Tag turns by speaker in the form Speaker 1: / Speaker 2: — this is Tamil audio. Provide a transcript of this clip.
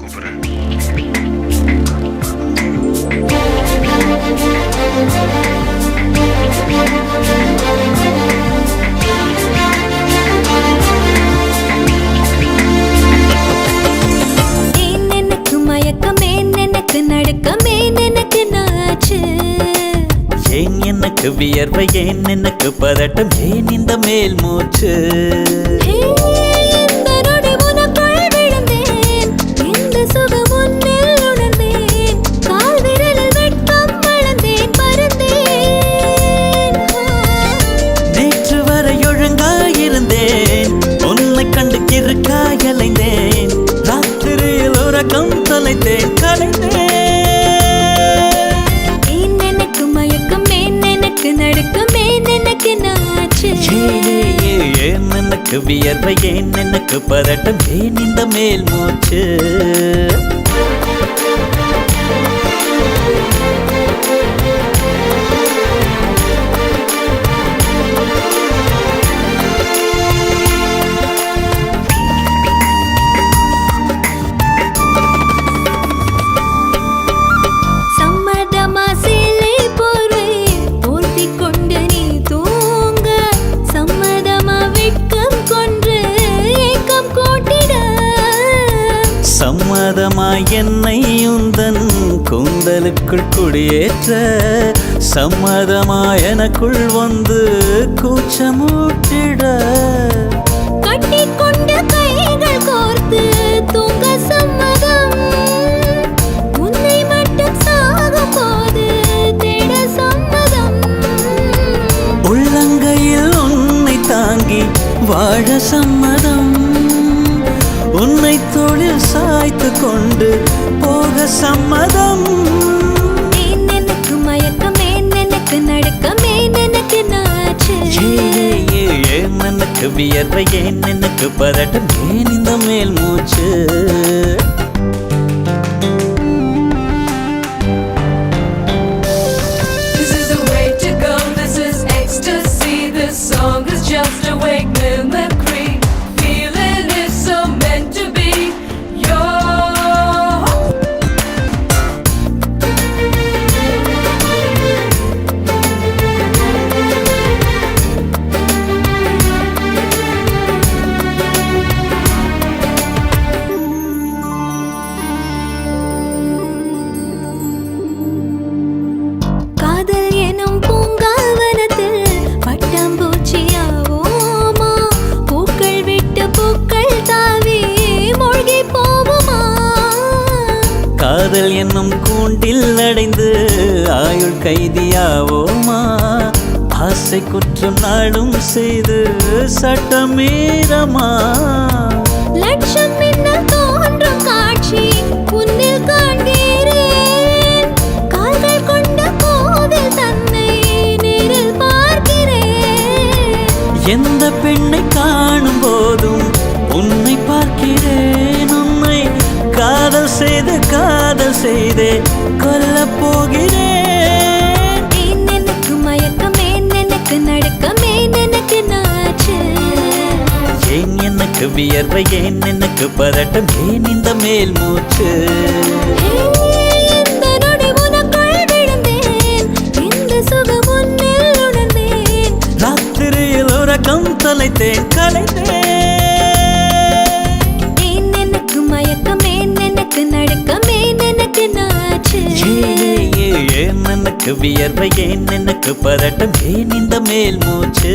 Speaker 1: கூப்பிடுறேன்.
Speaker 2: ஏன் எனக்கு வியர்வை, ஏன் எனக்கு பதட்டம், ஏன் இந்த மேல் மூச்சு? நேற்று வரை ஒழுங்காயிருந்தேன், உன்னை கண்டு கிறுக்காயலைந்தேன், ராத்திரியில் உறக்கம் தொலைத்தேன், கலைந்தேன். ஏன் எனக்கு வியர்வை, ஏன் எனக்கு பதட்டம், ஏன் இந்த மேல் மூச்சு? சம்மதமாய் என்னை உந்தன் கூந்தலுக்குள் குடியேற்ற, சம்மதமாய் எனக்குள் வந்து கூச்சமூட்டிட,
Speaker 3: கட்டிக்கொண்ட கைகள் கோர்த்து தூங்க சம்மதம், உன்னை மட்டும் சாகும் போது தேட சம்மதம்,
Speaker 2: உள்ளங்கையில் உன்னை தாங்கி வாழ சம்மதம், உன்னை தோளில் சாய்த்து கொண்டு போக சம்மதம்.
Speaker 3: ஏன் எனக்கு மயக்கம், ஏன் எனக்கு நடுக்கம், ஏன் எனக்கு நாச்சு?
Speaker 2: ஏன் எனக்கு வியர்வை, ஏன் எனக்கு பதட்டம், ஏன் இந்த மேல் மூச்சு?
Speaker 4: This is the way to go, this is ecstasy, this song is just a wake mimicry. Feeling is so meant to be your.
Speaker 3: காதல் எனும் பூங்காவனத்தில் பட்டாம்பூச்சியாவோமா, பூக்கள் விட்டு பூக்கள் தாவி மூழ்கி போவோமா?
Speaker 2: காதல் என்னும் கூண்டில் அடைந்து ஆயுள் கைதியாவோமா? ஆசை குற்றம் நாளும் செய்து சட்டமீறமா?
Speaker 3: லட்சம் மின்னல் தோன்றும் காட்சி உன்னில் காண்கிறேன், கால்கள் கொண்ட கோவில் தன்னை நேரில் பார்க்கிறேன்.
Speaker 2: எந்த பெண்ணை காணும் போதும் உன்னை பார்க்கிறேன், உன்னை காதல் செய்தே கொல்லப் போகிறேன்.
Speaker 3: ஏன் எனக்கு மயக்கம், ஏன் எனக்கு நடுக்கம், ஏன் எனக்கு நாச்சு?
Speaker 2: ஏன் எனக்கு வியர்வை, ஏன் எனக்கு பதட்டம், ஏன் இந்த மேல் மூச்சு?
Speaker 3: இந்த நொடி உனக்குள் விழுந்தேன், இந்த சுகம் உன்னில் உணர்ந்தேன்,
Speaker 2: ராத்திரியில் உறக்கம் தொலைத்தேன், கலைந்தேன்.
Speaker 3: ஏன் எனக்கு மயக்கம், ஏன் எனக்கு நடுக்கம், ஏன் எனக்கு நாச்சு?
Speaker 2: ஏன் எனக்கு வியர்வை, ஏன் எனக்கு பதட்டம், ஏன் இந்த மேல் மூச்சு?